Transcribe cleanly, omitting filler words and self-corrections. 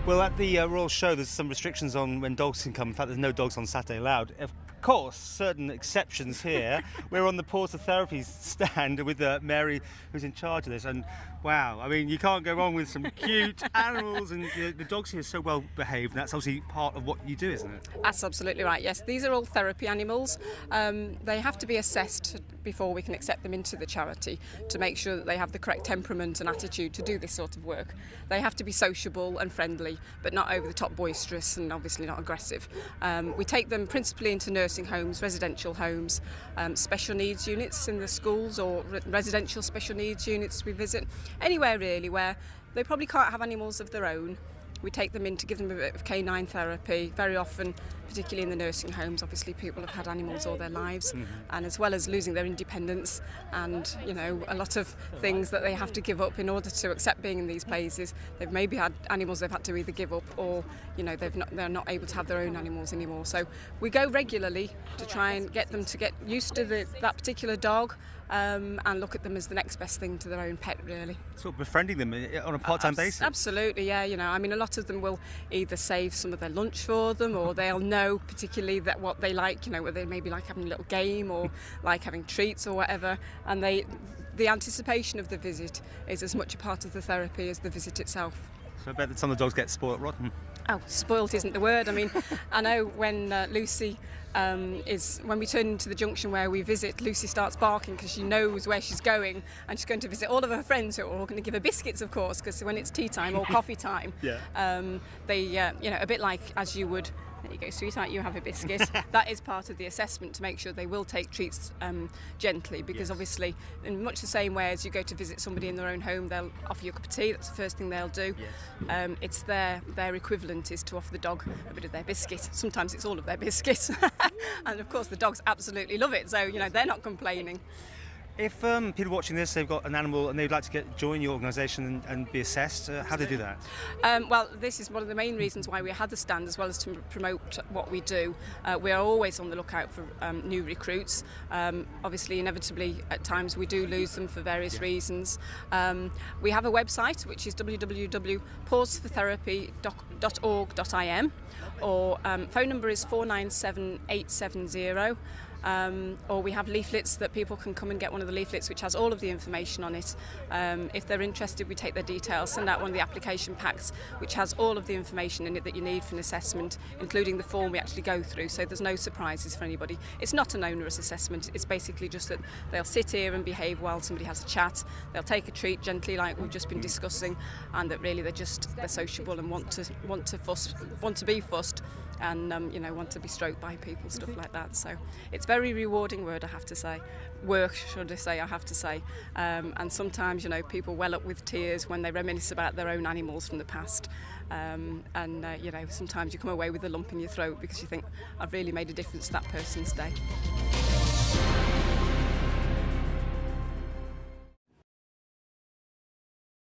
Well, at the Royal Show, there's some restrictions on when dogs can come. In fact, there's no dogs on Saturday allowed. Of course, certain exceptions here. We're on the Paws For Therapy stand with Mary, who's in charge of this. And wow, I mean, you can't go wrong with some cute animals. And the dogs here are so well behaved. And that's obviously part of what you do, isn't it? That's absolutely right, yes. These are all therapy animals. They have to be assessed before we can accept them into the charity to make sure that they have the correct temperament and attitude to do this sort of work. They have to be sociable and friendly, but not over the top boisterous and obviously not aggressive. We take them principally into nursing homes, residential homes, special needs units in the schools, or residential special needs units we visit. Anywhere really where they probably can't have animals of their own. We take them in to give them a bit of canine therapy. Very often, particularly in the nursing homes, obviously people have had animals all their lives, and as well as losing their independence and, you know, a lot of things that they have to give up in order to accept being in these places. They've maybe had animals they've had to either give up, or, you know, they're not able to have their own animals anymore. So we go regularly to try and get them to get used to that particular dog, and look at them as the next best thing to their own pet, really. Sort of befriending them on a part-time basis? Absolutely, yeah. You know, I mean, a lot of them will either save some of their lunch for them, or they'll know particularly that what they like, you know, whether they maybe like having a little game or like having treats or whatever, and the anticipation of the visit is as much a part of the therapy as the visit itself. So I bet that some of the dogs get spoiled rotten. Oh, spoilt isn't the word. I mean, I know when Lucy when we turn into the junction where we visit, Lucy starts barking because she knows where she's going, and she's going to visit all of her friends who are all going to give her biscuits, of course, because when it's tea time or coffee time, they, you know, a bit like as you would. There you go, sweetheart, you have a biscuit. That is part of the assessment to make sure they will take treats gently, because obviously, in much the same way as you go to visit somebody in their own home, they'll offer you a cup of tea. That's the first thing they'll do. It's their equivalent is to offer the dog a bit of their biscuit. Sometimes it's all of their biscuit. And of course the dogs absolutely love it, so, you know, they're not complaining. If people watching this, they've got an animal and they'd like to join your organisation and be assessed, how do they do that? Well, this is one of the main reasons why we had the stand, as well as to promote what we do. We are always on the lookout for new recruits. Obviously, inevitably, at times we do lose them for various reasons. We have a website, which is www.pawsfortherapy.org.im, or phone number is 497870. Or we have leaflets that people can come and get one of the leaflets which has all of the information on it. If they're interested, we take their details, send out one of the application packs which has all of the information in it that you need for an assessment, including the form we actually go through, so there's no surprises for anybody. It's not an onerous assessment, it's basically just that they'll sit here and behave while somebody has a chat, they'll take a treat gently like we've just been discussing, and that really they're sociable and want to be fussed, and you know, want to be stroked by people, stuff like that. So it's very rewarding I have to say. And sometimes, you know, people well up with tears when they reminisce about their own animals from the past. You know, sometimes you come away with a lump in your throat because you think, I've really made a difference to that person's day.